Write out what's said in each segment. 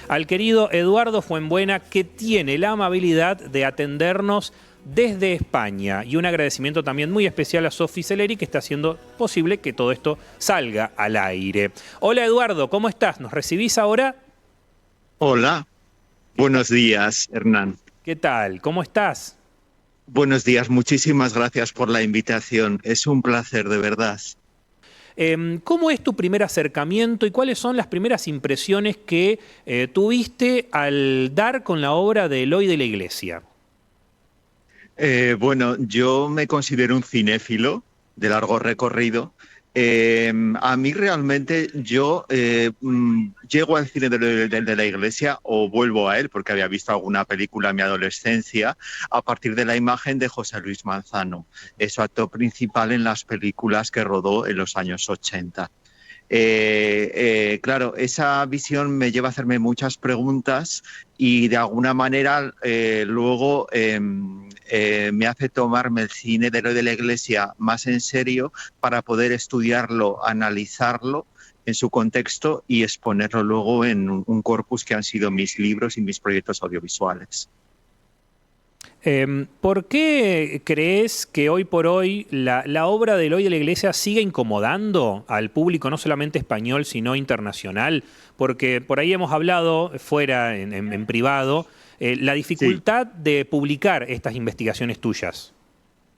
al querido Eduardo Fuenbuena, que tiene la amabilidad de atendernos desde España. Y un agradecimiento también muy especial a Sofi Celeri, que está haciendo posible que todo esto salga al aire. Hola Eduardo, ¿cómo estás? ¿Nos recibís ahora? Hola, ¿Qué tal? buenos días, Hernán. ¿Qué tal? ¿Cómo estás? Buenos días, muchísimas gracias por la invitación. Es un placer, de verdad. ¿Cómo es tu primer acercamiento y cuáles son las primeras impresiones que tuviste al dar con la obra de Eloy de la Iglesia? Bueno, yo me considero un cinéfilo de largo recorrido. A mí realmente llego al cine de la iglesia o vuelvo a él porque había visto alguna película en mi adolescencia a partir de la imagen de José Luis Manzano, su actor principal en las películas que rodó en los años 80. Claro, esa visión me lleva a hacerme muchas preguntas y de alguna manera luego me hace tomarme el cine de Eloy de la Iglesia más en serio para poder estudiarlo, analizarlo en su contexto y exponerlo luego en un corpus que han sido mis libros y mis proyectos audiovisuales. ¿Por qué crees que hoy por hoy la obra de Eloy de la Iglesia sigue incomodando al público, no solamente español, sino internacional? Porque por ahí hemos hablado fuera, en privado, la Sí. dificultad de publicar estas investigaciones tuyas.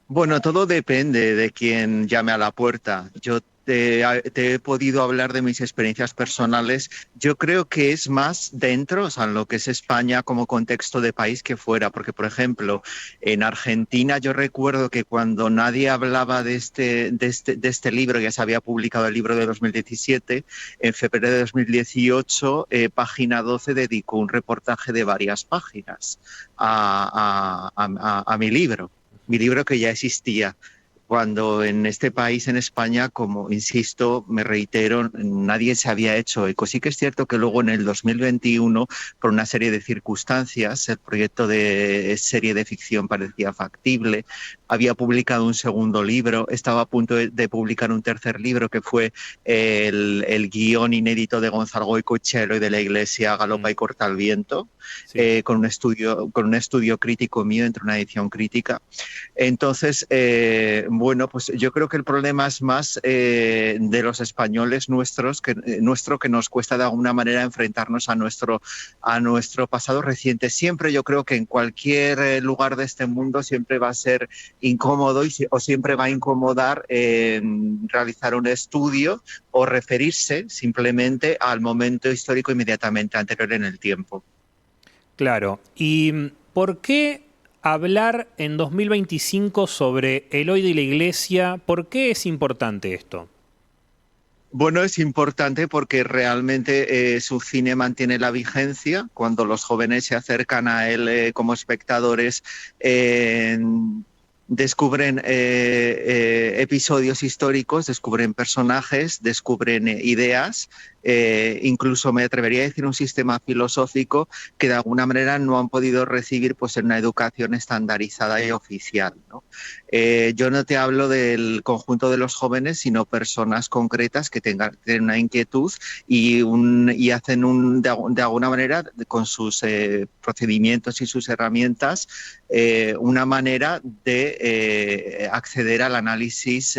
Bueno, todo depende de quién llame a la puerta. Yo te he podido hablar de mis experiencias personales. Yo creo que es más dentro, o sea, en lo que es España como contexto de país que fuera, porque, por ejemplo, en Argentina yo recuerdo que cuando nadie hablaba de este libro, ya se había publicado el libro de 2017, en febrero de 2018, Página 12 dedicó un reportaje de varias páginas a mi libro. Mi libro que ya existía, cuando en este país, en España, como insisto, me reitero, nadie se había hecho eco. Sí que es cierto que luego en el 2021, por una serie de circunstancias, el proyecto de serie de ficción parecía factible. Había publicado un segundo libro, estaba a punto de publicar un tercer libro que fue el guión inédito de Gonzalo Goycoechea, Eloy de la Iglesia, Mm, Galopa y corta el viento, sí. con un estudio crítico mío entre una edición crítica. Entonces, bueno, pues yo creo que el problema es más de los españoles nuestro que nos cuesta de alguna manera enfrentarnos a nuestro pasado reciente. Siempre yo creo que en cualquier lugar de este mundo siempre va a ser incómodo o siempre va a incomodar realizar un estudio o referirse simplemente al momento histórico inmediatamente anterior en el tiempo. Claro. ¿Y por qué hablar en 2025 sobre Eloy de la Iglesia? ¿Por qué es importante esto? Bueno, es importante porque realmente su cine mantiene la vigencia. Cuando los jóvenes se acercan a él como espectadores, eh, descubren episodios históricos, descubren personajes, descubren ideas, incluso me atrevería a decir un sistema filosófico que de alguna manera no han podido recibir pues, en una educación estandarizada y oficial, ¿no? Yo no te hablo del conjunto de los jóvenes, sino personas concretas que tienen una inquietud y hacen de alguna manera, con sus procedimientos y sus herramientas, una manera de acceder al análisis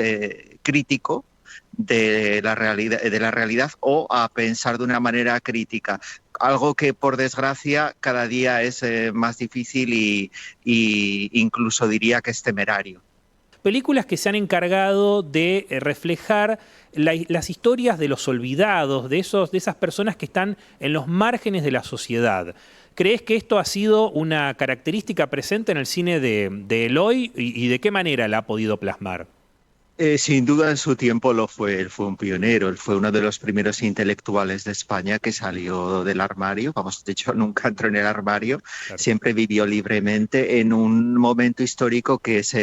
crítico de la realidad o a pensar de una manera crítica. Algo que, por desgracia, cada día es más difícil y incluso diría que es temerario. Películas que se han encargado de reflejar las historias de los olvidados, de esas personas que están en los márgenes de la sociedad. ¿Crees que esto ha sido una característica presente en el cine de Eloy y de qué manera la ha podido plasmar? Sin duda en su tiempo lo fue, él fue un pionero, él fue uno de los primeros intelectuales de España que salió del armario, vamos, de hecho nunca entró en el armario, Claro. siempre vivió libremente en un momento histórico que es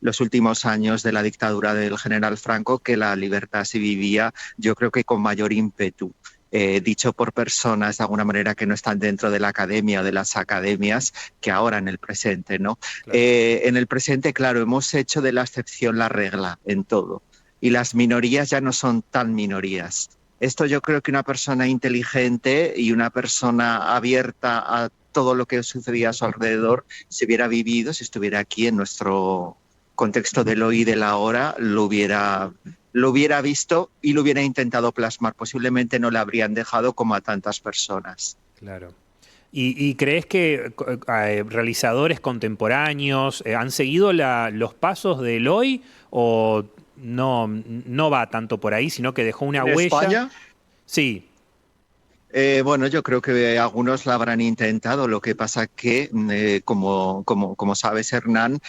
los últimos años de la dictadura del general Franco, que la libertad se vivía yo creo que con mayor ímpetu. Dicho por personas de alguna manera que no están dentro de la academia o de las academias que ahora en el presente, ¿no? Claro. En el presente, claro, hemos hecho de la excepción la regla en todo y las minorías ya no son tan minorías. Esto yo creo que una persona inteligente y una persona abierta a todo lo que sucedía a su alrededor, si hubiera vivido, si estuviera aquí en nuestro contexto del hoy y del ahora, lo hubiera visto y lo hubiera intentado plasmar. Posiblemente no le habrían dejado como a tantas personas. Claro. ¿Y crees que realizadores contemporáneos han seguido los pasos de Eloy o no va tanto por ahí, sino que dejó una En huella? España, Sí, bueno, yo creo que algunos la habrán intentado. Lo que pasa que, como sabes, Hernán,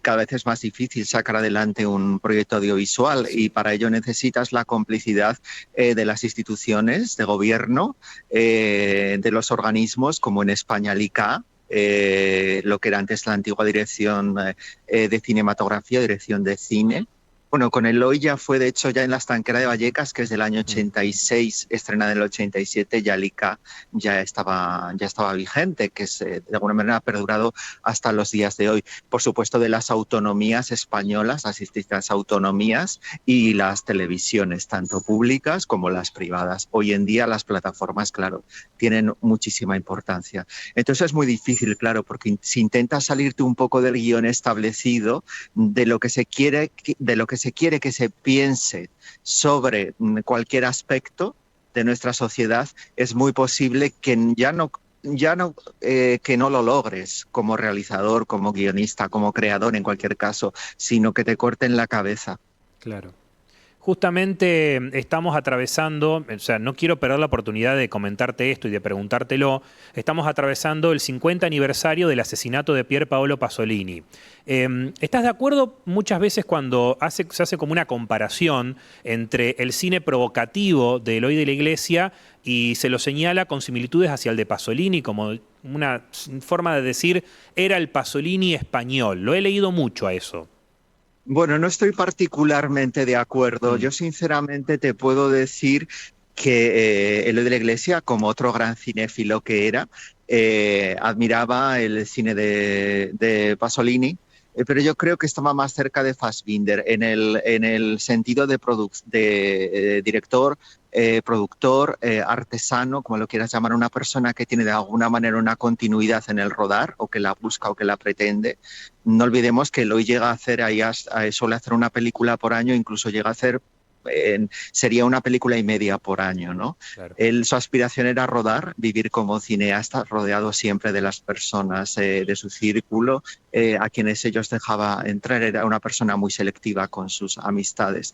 cada vez es más difícil sacar adelante un proyecto audiovisual y sí, para ello necesitas la complicidad de las instituciones de gobierno, de los organismos, como en España el ICA. Lo que era antes la antigua Dirección de Cinematografía, Dirección de Cine. Bueno, con Eloy ya fue, de hecho, ya en La Estanquera de Vallecas, que es del año mm, 86, estrenada en el 87, ya el ICA ya estaba vigente, que es, de alguna manera ha perdurado hasta los días de hoy. Por supuesto, de las autonomías españolas, las distintas autonomías y las televisiones, tanto públicas como las privadas. Hoy en día las plataformas, claro, tienen muchísima importancia. Entonces es muy difícil, claro, porque si intentas salirte un poco del guión establecido, de lo que se quiere, de lo que se quiere que se piense sobre cualquier aspecto de nuestra sociedad, es muy posible que que no lo logres como realizador, como guionista, como creador en cualquier caso, sino que te corten la cabeza. claro. Justamente estamos atravesando, o sea, no quiero perder la oportunidad de comentarte esto y de preguntártelo, estamos atravesando el 50 aniversario del asesinato de Pier Paolo Pasolini. ¿Estás de acuerdo muchas veces cuando se hace como una comparación entre el cine provocativo de Eloy de la Iglesia y se lo señala con similitudes hacia el de Pasolini, como una forma de decir, era el Pasolini español? Lo he leído mucho a eso. Bueno, no estoy particularmente de acuerdo. Mm, Yo sinceramente te puedo decir que Eloy de la Iglesia, como otro gran cinéfilo que era, admiraba el cine de Pasolini, pero yo creo que estaba más cerca de Fassbinder en el sentido de director, productor, artesano, como lo quieras llamar, una persona que tiene de alguna manera una continuidad en el rodar o que la busca o que la pretende. No olvidemos que Eloy llega a hacer, suele hacer una película por año, incluso llega a hacer, sería una película y media por año, ¿no? claro. Su aspiración era rodar, vivir como cineasta, rodeado siempre de las personas de su círculo, a quienes ellos dejaba entrar. Era una persona muy selectiva con sus amistades.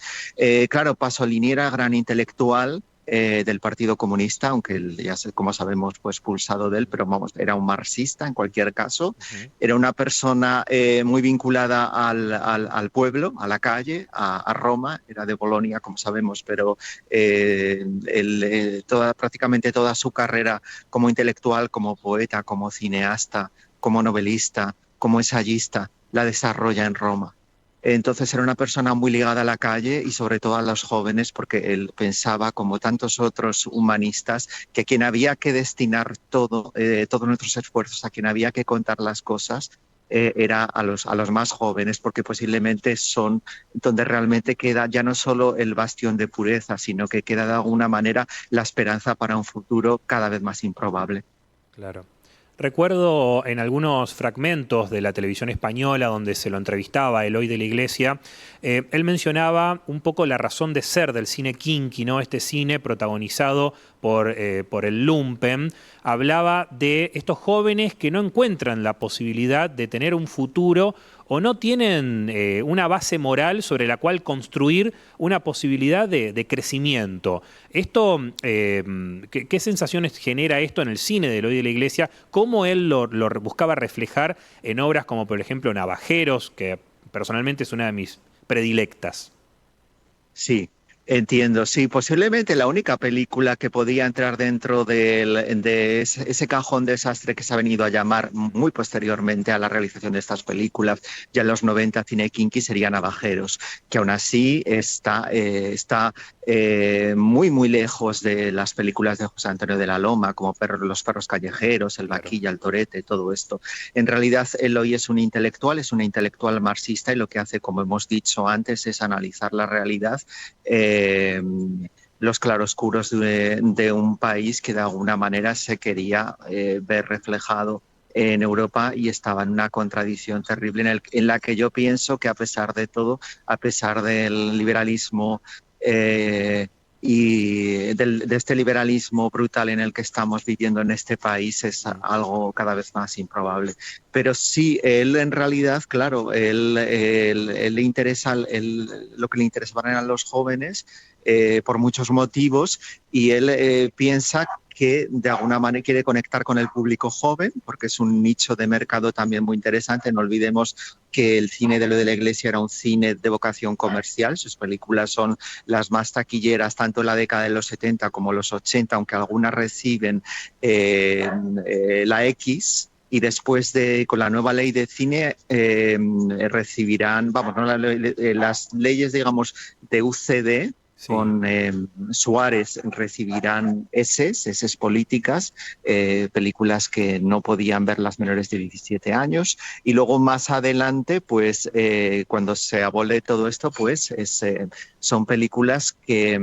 Claro, Pasolini era gran intelectual, del Partido Comunista, aunque él, ya sé, como sabemos, fue expulsado de él, pero vamos, era un marxista en cualquier caso. Ujú. Era una persona muy vinculada al pueblo, a la calle, a Roma. Era de Bolonia, como sabemos, pero prácticamente toda su carrera como intelectual, como poeta, como cineasta, como novelista, como ensayista, la desarrolla en Roma. Entonces era una persona muy ligada a la calle y sobre todo a los jóvenes, porque él pensaba, como tantos otros humanistas, que quien había que destinar todos nuestros esfuerzos, a quien había que contar las cosas, era a los más jóvenes, porque posiblemente son donde realmente queda ya no solo el bastión de pureza, sino que queda de alguna manera la esperanza para un futuro cada vez más improbable. Claro. Recuerdo en algunos fragmentos de la televisión española donde se lo entrevistaba a Eloy de la Iglesia, él mencionaba un poco la razón de ser del cine kinky, ¿no? Este cine protagonizado por el lumpen. Hablaba de estos jóvenes que no encuentran la posibilidad de tener un futuro o no tienen una base moral sobre la cual construir una posibilidad de crecimiento. Esto, ¿qué sensaciones genera esto en el cine de Eloy de la Iglesia? ¿Cómo él lo buscaba reflejar en obras como, por ejemplo, Navajeros, que personalmente es una de mis predilectas? Sí, entiendo. Sí, posiblemente la única película que podía entrar dentro de ese cajón desastre que se ha venido a llamar muy posteriormente a la realización de estas películas, ya en los 90, cine kinky, sería Navajeros, que aún así está muy, muy lejos de las películas de José Antonio de la Loma, como Los perros callejeros, El Claro. vaquilla, El torete, todo esto. En realidad, Eloy es una intelectual marxista y lo que hace, como hemos dicho antes, es analizar la realidad, eh, los claroscuros de un país que de alguna manera se quería ver reflejado en Europa y estaba en una contradicción terrible en la que yo pienso que a pesar de todo, a pesar del liberalismo y de este liberalismo brutal en el que estamos viviendo en este país, es algo cada vez más improbable. Pero sí, él en realidad, claro, él le interesa, lo que le interesaban eran los jóvenes por muchos motivos, y él piensa que de alguna manera quiere conectar con el público joven, porque es un nicho de mercado también muy interesante. No olvidemos que el cine de lo de la Iglesia era un cine de vocación comercial. Sus películas son las más taquilleras, tanto en la década de los 70 como los 80, aunque algunas reciben la X. Y después con la nueva ley de cine recibirán, vamos, no las leyes, digamos, de UCD, Sí. con Suárez recibirán S políticas, películas que no podían ver las menores de 17 años. Y luego más adelante, pues cuando se abole todo esto, pues son películas que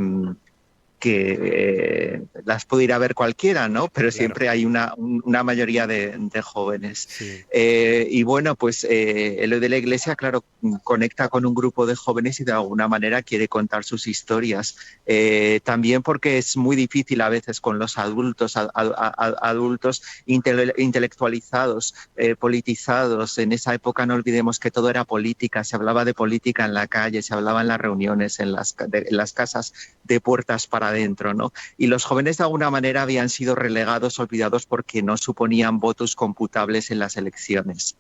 las puede ir a ver cualquiera, ¿no? Pero Claro. siempre hay una mayoría de jóvenes. Sí. Y bueno, pues lo de la Iglesia, claro, conecta con un grupo de jóvenes y de alguna manera quiere contar sus historias. También porque es muy difícil a veces con los adultos, adultos intelectualizados, politizados. En esa época no olvidemos que todo era política, se hablaba de política en la calle, se hablaba en las reuniones, en las casas de puertas para adentro, ¿no? Y los jóvenes de alguna manera habían sido relegados, olvidados, porque no suponían votos computables en las elecciones.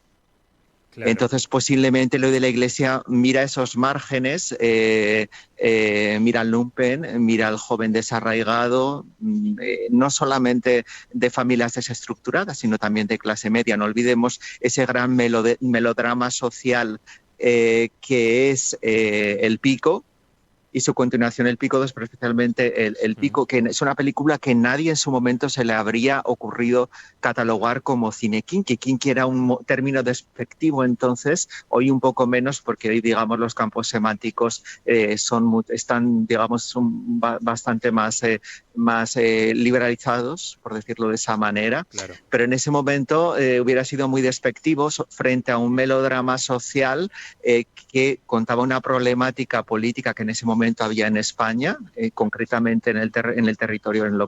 Claro. Entonces, posiblemente lo de la Iglesia mira esos márgenes, mira al lumpen, mira al joven desarraigado, no solamente de familias desestructuradas, sino también de clase media. No olvidemos ese gran melodrama social que es El Pico, y su continuación El Pico 2, pero especialmente el Pico, que es una película que nadie en su momento se le habría ocurrido catalogar como cine kinky. Kinky era un término despectivo entonces, hoy un poco menos, porque hoy, digamos, los campos semánticos están, digamos, son bastante más liberalizados, por decirlo de esa manera. Claro. Pero en ese momento hubiera sido muy despectivo frente a un melodrama social que contaba una problemática política que en ese momento había en España, concretamente en el territorio en lo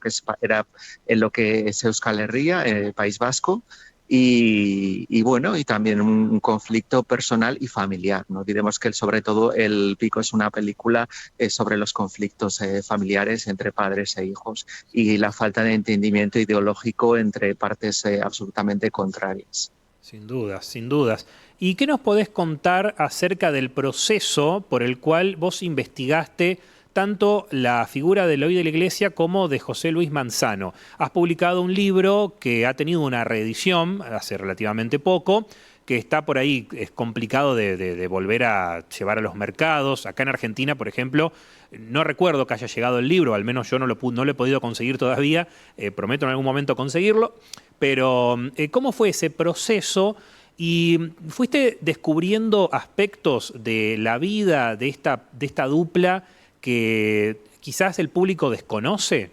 que es Euskal Herria, País Vasco. Y bueno, y también un conflicto personal y familiar. No olvidemos que sobre todo El Pico es una película sobre los conflictos familiares entre padres e hijos y la falta de entendimiento ideológico entre partes absolutamente contrarias. Sin dudas, sin dudas. ¿Y qué nos podés contar acerca del proceso por el cual vos investigaste tanto la figura de Eloy de la Iglesia como de José Luis Manzano? Has publicado un libro que ha tenido una reedición hace relativamente poco, que está por ahí, es complicado de volver a llevar a los mercados. Acá en Argentina, por ejemplo, no recuerdo que haya llegado el libro, al menos yo no lo he podido conseguir todavía, prometo en algún momento conseguirlo, pero ¿cómo fue ese proceso? ¿Y fuiste descubriendo aspectos de la vida de esta dupla que quizás el público desconoce?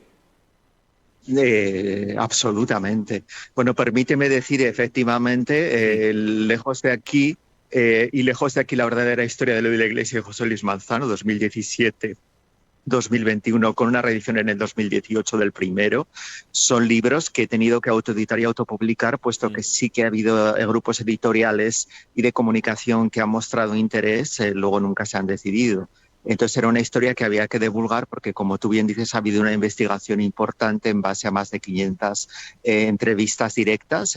Absolutamente. Bueno, permíteme decir efectivamente, lejos de aquí, y lejos de aquí la verdadera historia de lo de la Iglesia de José Luis Manzano, 2017-2021, con una reedición en el 2018 del primero, son libros que he tenido que autoeditar y autopublicar, puesto que sí que ha habido grupos editoriales y de comunicación que han mostrado interés, luego nunca se han decidido. Entonces era una historia que había que divulgar porque, como tú bien dices, ha habido una investigación importante en base a más de 500 entrevistas directas,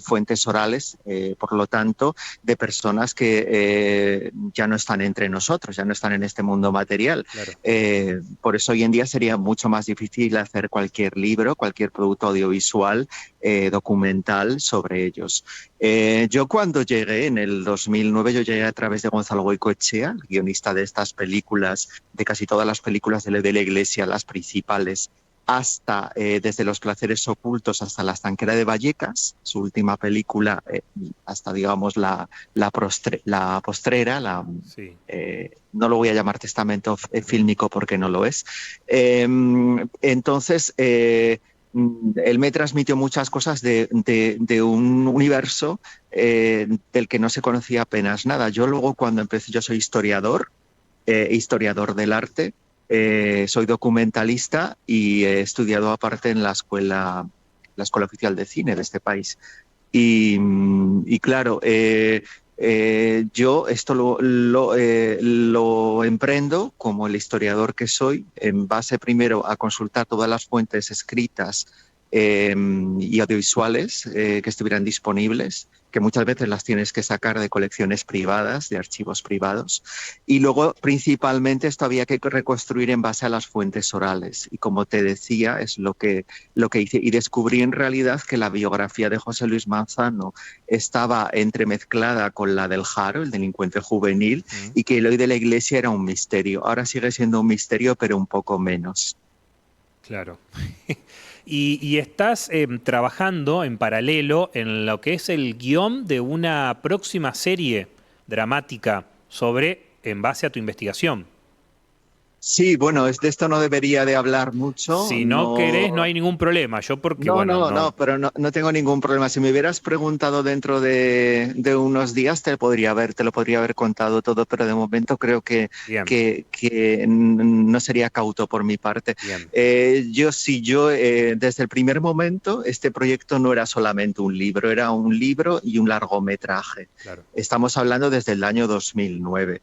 fuentes orales, por lo tanto, de personas que ya no están entre nosotros, ya no están en este mundo material. Claro. Por eso hoy en día sería mucho más difícil hacer cualquier libro, cualquier producto audiovisual, documental sobre ellos. Yo cuando llegué en el 2009, yo llegué a través de Gonzalo Goicoechea, guionista de estas películas, de casi todas las películas de la Iglesia, las principales, hasta desde Los placeres ocultos hasta La estanquera de Vallecas, su última película, hasta digamos la postrera, Sí. no lo voy a llamar testamento fílmico porque no lo es. Entonces, él me transmitió muchas cosas de un universo del que no se conocía apenas nada. Yo luego cuando empecé, yo soy historiador del arte, soy documentalista y he estudiado aparte en la Escuela Oficial de Cine de este país. Y claro, yo esto lo emprendo como el historiador que soy, en base primero a consultar todas las fuentes escritas y audiovisuales que estuvieran disponibles, que muchas veces las tienes que sacar de colecciones privadas, de archivos privados. Y luego, principalmente, esto había que reconstruir en base a las fuentes orales. Y como te decía, es lo que hice. Y descubrí en realidad que la biografía de José Luis Manzano estaba entremezclada con la del Haro, el delincuente juvenil, y que el hoy de la Iglesia era un misterio. Ahora sigue siendo un misterio, pero un poco menos. Claro. Y estás trabajando en paralelo en lo que es el guión de una próxima serie dramática en base a tu investigación. Sí, bueno, de esto no debería de hablar mucho. Si no querés, no hay ningún problema. Yo porque, No, bueno, no, no. no, pero no tengo ningún problema. Si me hubieras preguntado dentro de unos días, te lo podría haber contado todo, pero de momento creo Bien, que no sería cauto por mi parte. bien, Desde el primer momento, este proyecto no era solamente un libro, era un libro y un largometraje. claro. Estamos hablando desde el año 2009.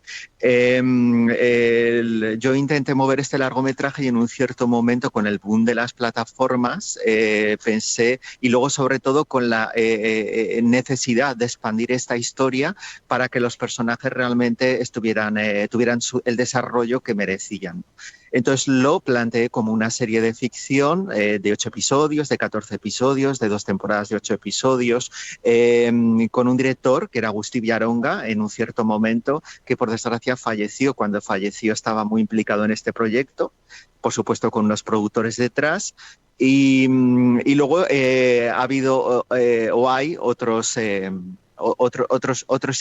Yo intenté mover este largometraje y en un cierto momento, con el boom de las plataformas, pensé, y luego sobre todo con la necesidad de expandir esta historia para que los personajes realmente tuvieran el desarrollo que merecían. Entonces lo planteé como una serie de ficción de 8 episodios, de 14 episodios, de 2 temporadas de 8 episodios, con un director que era Agustí Villaronga en un cierto momento, que por desgracia falleció. Cuando falleció estaba muy implicado en este proyecto, por supuesto con unos productores detrás. Y luego ha habido o hay otros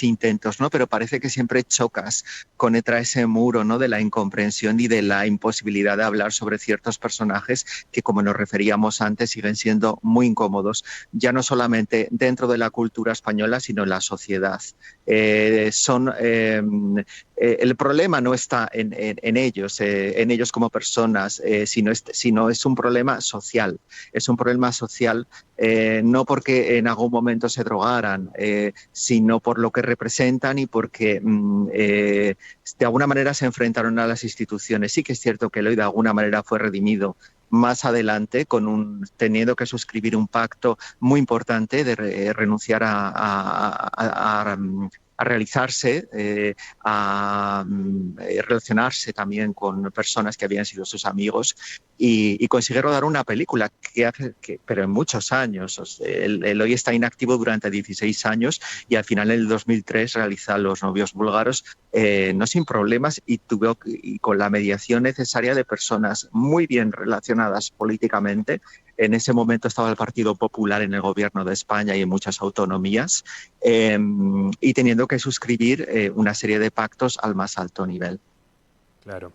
intentos, ¿no? Pero parece que siempre chocas contra ese muro, ¿no? De la incomprensión y de la imposibilidad de hablar sobre ciertos personajes que, como nos referíamos antes, siguen siendo muy incómodos, ya no solamente dentro de la cultura española, sino en la sociedad. El problema no está en ellos como personas, sino es un problema social. Es un problema social no porque en algún momento se drogaran, sino por lo que representan y porque de alguna manera se enfrentaron a las instituciones. Sí que es cierto que Eloy de alguna manera fue redimido más adelante, teniendo que suscribir un pacto muy importante de renunciar a realizarse, relacionarse también con personas que habían sido sus amigos y conseguir rodar una película pero en muchos años. Él hoy está inactivo durante 16 años y al final en el 2003 realiza Los novios búlgaros, no sin problemas y con la mediación necesaria de personas muy bien relacionadas políticamente. En ese momento estaba el Partido Popular en el gobierno de España y en muchas autonomías, y teniendo que suscribir una serie de pactos al más alto nivel. Claro.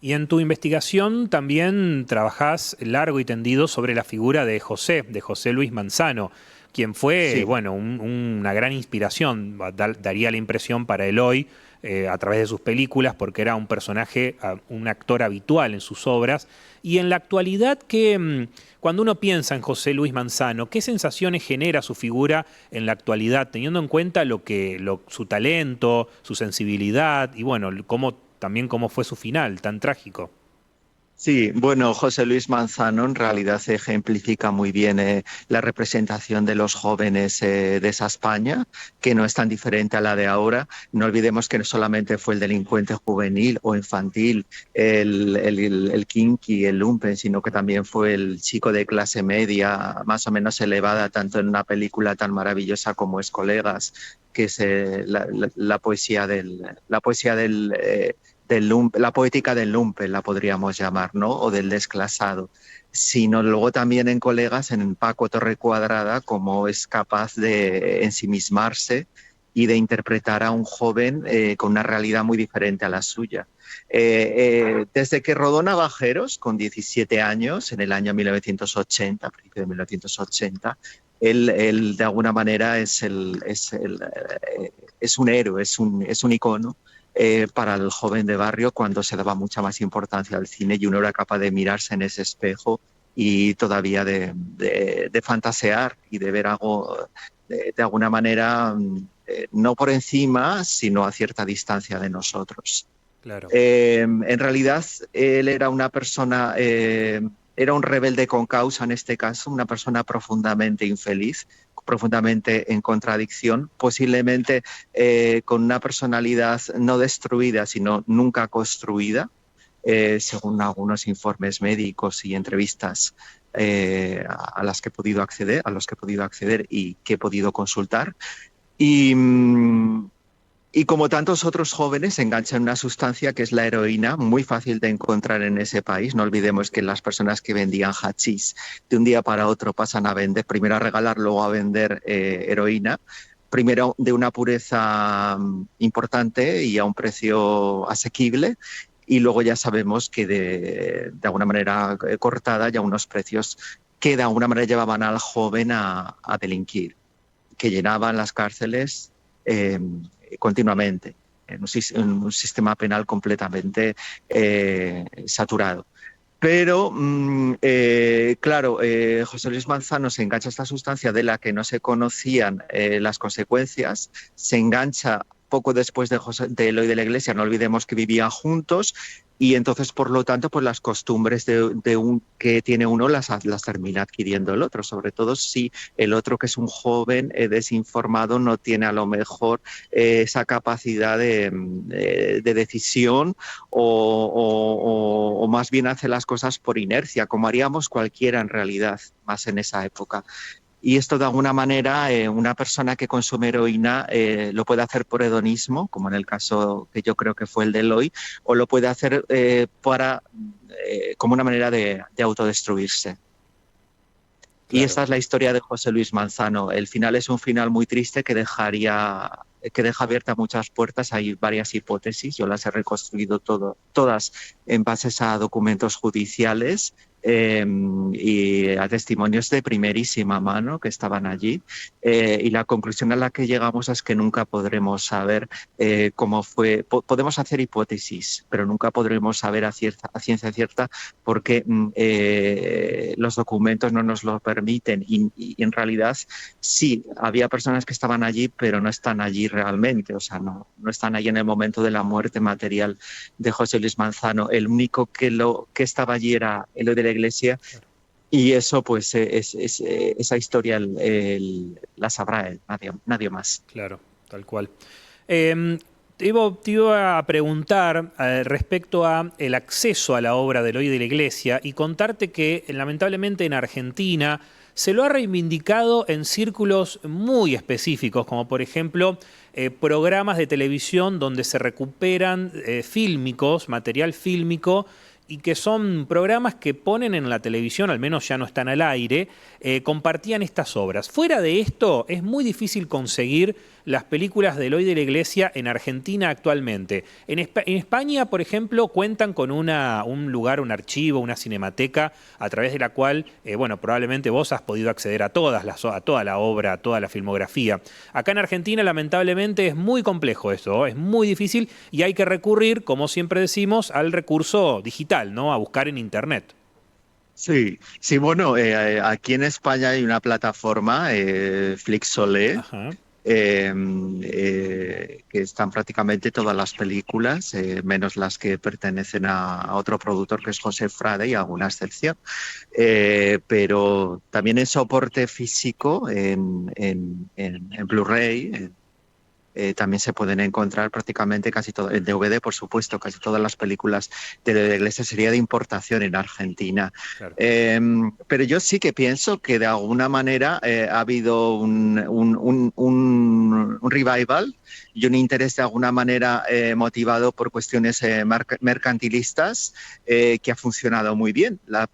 Y en tu investigación también trabajás largo y tendido sobre la figura de José Luis Manzano, quien fue, Sí. bueno, una gran inspiración, daría la impresión para Eloy, a través de sus películas, porque era un personaje, un actor habitual en sus obras. Y en la actualidad, cuando uno piensa en José Luis Manzano, ¿qué sensaciones genera su figura en la actualidad, teniendo en cuenta su talento, su sensibilidad y bueno, también cómo fue su final tan trágico? Sí, bueno, José Luis Manzano en realidad ejemplifica muy bien la representación de los jóvenes de esa España, que no es tan diferente a la de ahora. No olvidemos que no solamente fue el delincuente juvenil o infantil, el kinky, el lumpen, sino que también fue el chico de clase media, más o menos elevada, tanto en una película tan maravillosa como es Colegas, que es la poesía del la poética del lumpen, la podríamos llamar, ¿no? O del desclasado, sino luego también en colegas, en Paco Torrecuadrada, cómo es capaz de ensimismarse y de interpretar a un joven con una realidad muy diferente a la suya. Desde que rodó Navajeros, con 17 años, en el año 1980, a principios de 1980, él de alguna manera es un héroe, es un icono para el joven de barrio, cuando se daba mucha más importancia al cine y uno era capaz de mirarse en ese espejo y todavía de fantasear y de ver algo de alguna manera, no por encima, sino a cierta distancia de nosotros. Claro. En realidad, él era una persona, era un rebelde con causa en este caso, una persona profundamente infeliz, profundamente en contradicción, posiblemente con una personalidad no destruida, sino nunca construida, según algunos informes médicos y entrevistas a las que he podido acceder, y que he podido consultar. Y, y como tantos otros jóvenes, se engancha en una sustancia que es la heroína, muy fácil de encontrar en ese país. No olvidemos que las personas que vendían hachís de un día para otro pasan a vender, primero a regalar, luego a vender heroína. Primero de una pureza importante y a un precio asequible, y luego ya sabemos que de alguna manera cortada, ya unos precios que de alguna manera llevaban al joven a delinquir, que llenaban las cárceles continuamente, en un sistema penal completamente saturado. Pero, claro, José Luis Manzano se engancha a esta sustancia de la que no se conocían las consecuencias, se engancha poco después de Eloy de la Iglesia, no olvidemos que vivían juntos, y entonces, por lo tanto, pues las costumbres que tiene uno las termina adquiriendo el otro, sobre todo si el otro, que es un joven desinformado, no tiene a lo mejor esa capacidad de decisión, o más bien hace las cosas por inercia, como haríamos cualquiera en realidad, más en esa época. Y esto, de alguna manera, una persona que consume heroína lo puede hacer por hedonismo, como en el caso que yo creo que fue el de Eloy, o lo puede hacer como una manera de autodestruirse. Claro. Y esta es la historia de José Luis Manzano. El final es un final muy triste que deja abiertas muchas puertas. Hay varias hipótesis, yo las he reconstruido todas en base a documentos judiciales y a testimonios de primerísima mano que estaban allí. Y la conclusión a la que llegamos es que nunca podremos saber cómo fue. Podemos hacer hipótesis, pero nunca podremos saber a ciencia cierta, porque los documentos no nos lo permiten, y en realidad sí, había personas que estaban allí, pero no están allí realmente, o sea, no están allí en el momento de la muerte material de José Luis Manzano. El único que estaba allí era Eloy de la Iglesia, claro. Y eso, pues, esa historia la sabrá él, nadie más. Claro, tal cual. Te iba a preguntar respecto a el acceso a la obra de Eloy de la Iglesia y contarte que lamentablemente en Argentina se lo ha reivindicado en círculos muy específicos, como por ejemplo programas de televisión donde se recuperan fílmicos, material fílmico, y que son programas que ponen en la televisión, al menos ya no están al aire, compartían estas obras. Fuera de esto, es muy difícil conseguir las películas de Eloy de la Iglesia en Argentina actualmente. En España, por ejemplo, cuentan con un lugar, un archivo, una cinemateca, a través de la cual, bueno, probablemente vos has podido acceder a toda la obra, a toda la filmografía. Acá en Argentina, lamentablemente, es muy complejo eso, es muy difícil, y hay que recurrir, como siempre decimos, al recurso digital, ¿no? A buscar en Internet. Sí, bueno, aquí en España hay una plataforma, Flixolé, que están prácticamente todas las películas, menos las que pertenecen a otro productor, que es José Frade, y alguna excepción. Pero también en soporte físico, en Blu-ray, También se pueden encontrar prácticamente casi todo, en DVD, por supuesto, casi todas las películas de la Iglesia sería de importación en Argentina. Claro. Pero yo sí que pienso que de alguna manera ha habido un revival y un interés de alguna manera motivado por cuestiones mercantilistas que ha funcionado muy bien. La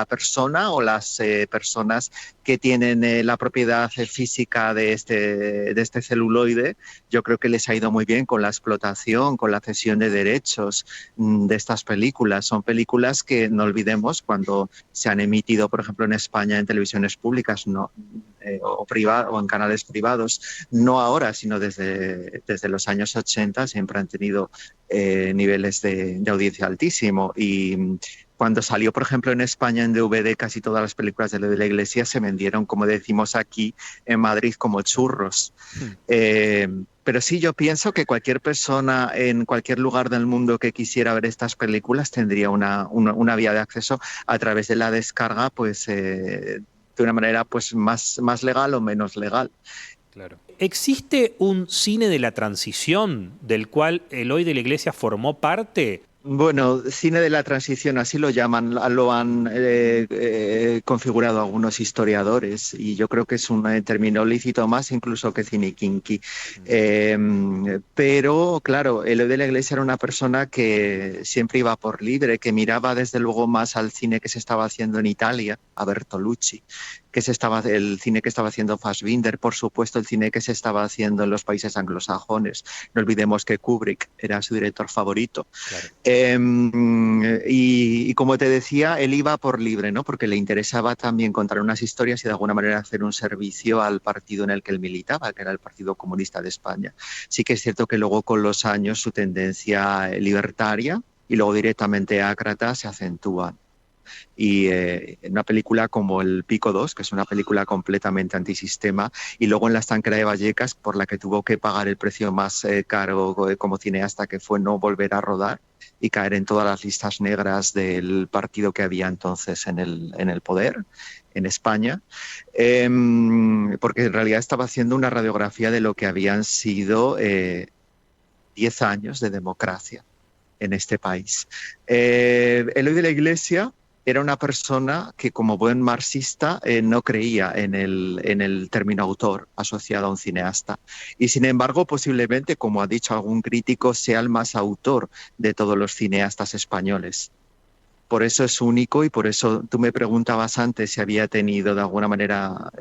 persona o las personas que tienen la propiedad física de este celuloide, yo creo que les ha ido muy bien con la explotación, con la cesión de derechos de estas películas. Son películas que, no olvidemos, cuando se han emitido, por ejemplo, en España en televisiones públicas o en canales privados, no ahora, sino desde los años 80, siempre han tenido niveles de audiencia altísimo. Y cuando salió, por ejemplo, en España en DVD, casi todas las películas de la Iglesia se vendieron, como decimos aquí en Madrid, como churros. Pero sí, yo pienso que cualquier persona en cualquier lugar del mundo que quisiera ver estas películas tendría una vía de acceso a través de la descarga, pues de una manera pues más legal o menos legal. Claro. ¿Existe un cine de la transición del cual Eloy de la Iglesia formó parte? Bueno, cine de la transición, así lo llaman, lo han configurado algunos historiadores y yo creo que es un término lícito más incluso que cine kinky. Pero claro, Eloy de la Iglesia era una persona que siempre iba por libre, que miraba desde luego más al cine que se estaba haciendo en Italia, a Bertolucci, el cine que estaba haciendo Fassbinder, por supuesto el cine que se estaba haciendo en los países anglosajones. No olvidemos que Kubrick era su director favorito. Claro. Y como te decía, él iba por libre, ¿no? Porque le interesaba también contar unas historias y de alguna manera hacer un servicio al partido en el que él militaba, que era el Partido Comunista de España. Sí que es cierto que luego con los años su tendencia libertaria y luego directamente ácrata se acentúa. Y en una película como El Pico 2, que es una película completamente antisistema, y luego en La estanquera de Vallecas, por la que tuvo que pagar el precio más caro como cineasta, que fue no volver a rodar y caer en todas las listas negras del partido que había entonces en el poder en España, porque en realidad estaba haciendo una radiografía de lo que habían sido 10 años de democracia en este país. Eloy de la Iglesia era una persona que, como buen marxista, no creía en el término autor asociado a un cineasta. Y sin embargo, posiblemente, como ha dicho algún crítico, sea el más autor de todos los cineastas españoles. Por eso es único y por eso tú me preguntabas antes si había tenido de alguna manera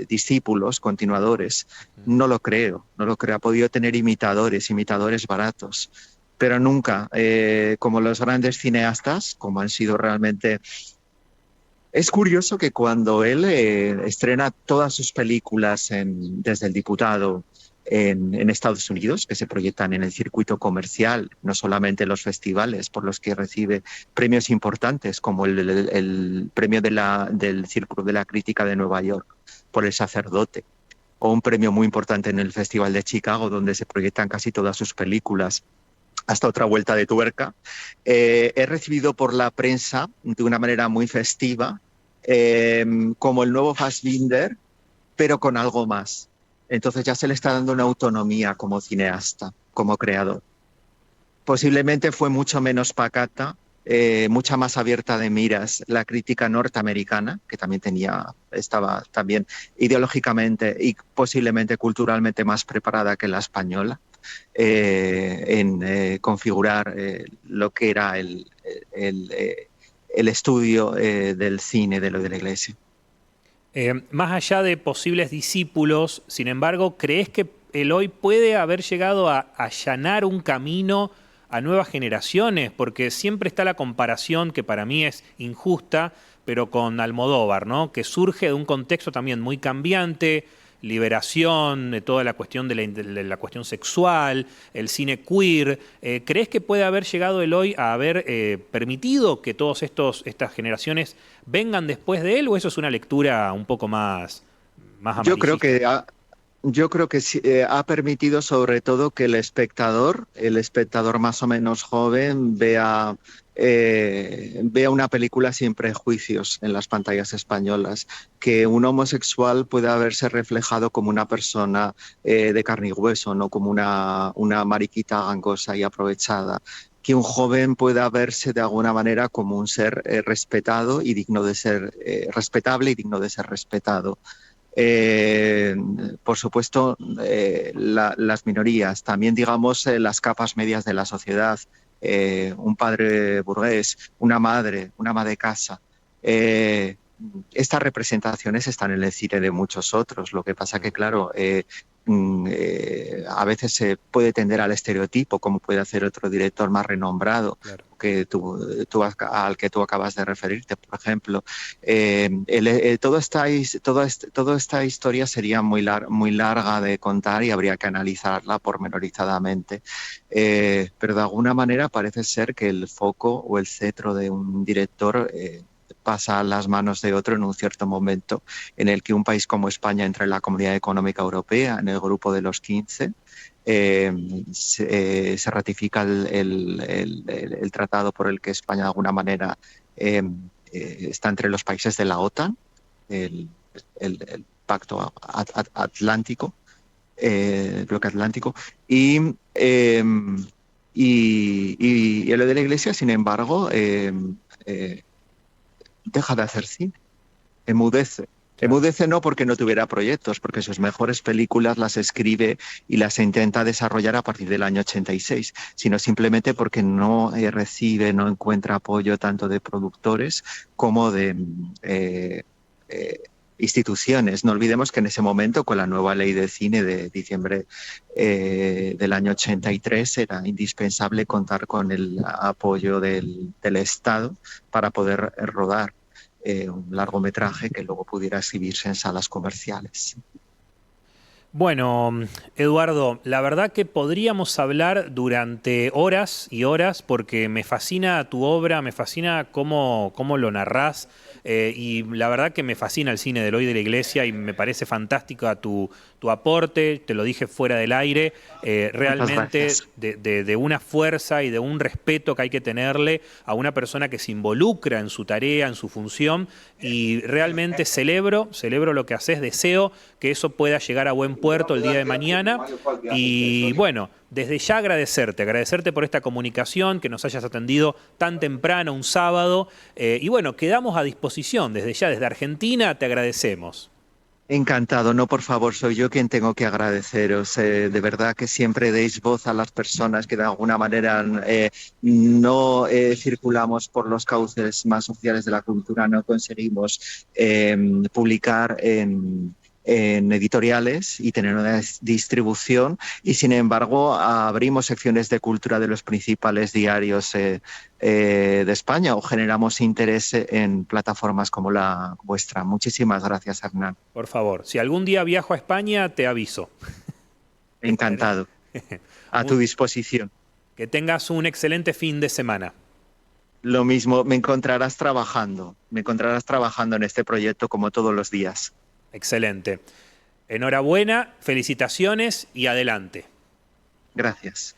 discípulos, continuadores. No lo creo. Ha podido tener imitadores baratos, pero nunca, como los grandes cineastas, como han sido realmente. Es curioso que cuando él estrena todas sus películas desde El Diputado en Estados Unidos, que se proyectan en el circuito comercial, no solamente en los festivales por los que recibe premios importantes, como el premio del Círculo de la Crítica de Nueva York por El Sacerdote, o un premio muy importante en el Festival de Chicago, donde se proyectan casi todas sus películas, hasta otra vuelta de tuerca. Es recibido por la prensa de una manera muy festiva, como el nuevo Fassbinder, pero con algo más. Entonces ya se le está dando una autonomía como cineasta, como creador. Posiblemente fue mucho menos pacata, mucha más abierta de miras la crítica norteamericana, que también estaba también ideológicamente y posiblemente culturalmente más preparada que la española en configurar lo que era el estudio del cine de lo de la Iglesia. Más allá de posibles discípulos, sin embargo, ¿crees que Eloy puede haber llegado a allanar un camino a nuevas generaciones? Porque siempre está la comparación, que para mí es injusta, pero con Almodóvar, ¿no? Que surge de un contexto también muy cambiante, liberación, de toda la cuestión de la cuestión sexual, el cine queer. ¿Crees que puede haber llegado Eloy a haber permitido que todas estas generaciones vengan después de él, o eso es una lectura un poco más amarillista? Yo creo que sí, ha permitido sobre todo que el espectador más o menos joven, vea vea una película sin prejuicios en las pantallas españolas, que un homosexual pueda verse reflejado como una persona de carne y hueso, no como una mariquita gangosa y aprovechada, que un joven pueda verse de alguna manera como un ser respetado y digno de ser respetable y digno de ser respetado. Eh, por supuesto, las minorías, también digamos las capas medias de la sociedad, un padre burgués, una ama de casa. Eh, Estas representaciones están en el cine de muchos otros. Lo que pasa que, claro, a veces se puede tender al estereotipo, como puede hacer otro director más renombrado, Claro. al que tú acabas de referirte, por ejemplo. Toda esta historia sería muy larga de contar y habría que analizarla pormenorizadamente. Pero de alguna manera parece ser que el foco o el cetro de un director pasa a las manos de otro en un cierto momento en el que un país como España entra en la Comunidad Económica Europea, en el grupo de los 15, se ratifica el tratado por el que España de alguna manera está entre los países de la OTAN, el, el Pacto Atlántico, el bloque atlántico, y lo de la Iglesia, sin embargo, eh, deja de hacer cine, emudece. Claro. Emudece no porque no tuviera proyectos, porque sus mejores películas las escribe y las intenta desarrollar a partir del año 86, sino simplemente porque no recibe, no encuentra apoyo tanto de productores como de eh, instituciones. No olvidemos que en ese momento, con la nueva ley de cine de diciembre del año 83, era indispensable contar con el apoyo del Estado para poder rodar un largometraje que luego pudiera exhibirse en salas comerciales. Bueno, Eduardo, la verdad que podríamos hablar durante horas y horas porque me fascina tu obra, me fascina cómo lo narrás y la verdad que me fascina el cine del hoy de la iglesia y me parece fantástica tu aporte, te lo dije fuera del aire, Muchas realmente gracias. de una fuerza y de un respeto que hay que tenerle a una persona que se involucra en su tarea, en su función y realmente celebro lo que haces, deseo que eso pueda llegar a buen puerto el día de mañana. Y bueno, desde ya agradecerte por esta comunicación, que nos hayas atendido tan temprano, un sábado. Y bueno, quedamos a disposición desde ya, desde Argentina, te agradecemos. Encantado, no, por favor, soy yo quien tengo que agradeceros. De verdad que siempre deis voz a las personas que de alguna manera no circulamos por los cauces más sociales de la cultura, no conseguimos publicar en editoriales y tener una distribución y sin embargo abrimos secciones de cultura de los principales diarios de España o generamos interés en plataformas como la vuestra. Muchísimas gracias, Hernán. Por favor, si algún día viajo a España, te aviso. Estaré. Encantado. A tu disposición. Que tengas un excelente fin de semana. Lo mismo, me encontrarás trabajando en este proyecto como todos los días. Excelente. Enhorabuena, felicitaciones y adelante. Gracias.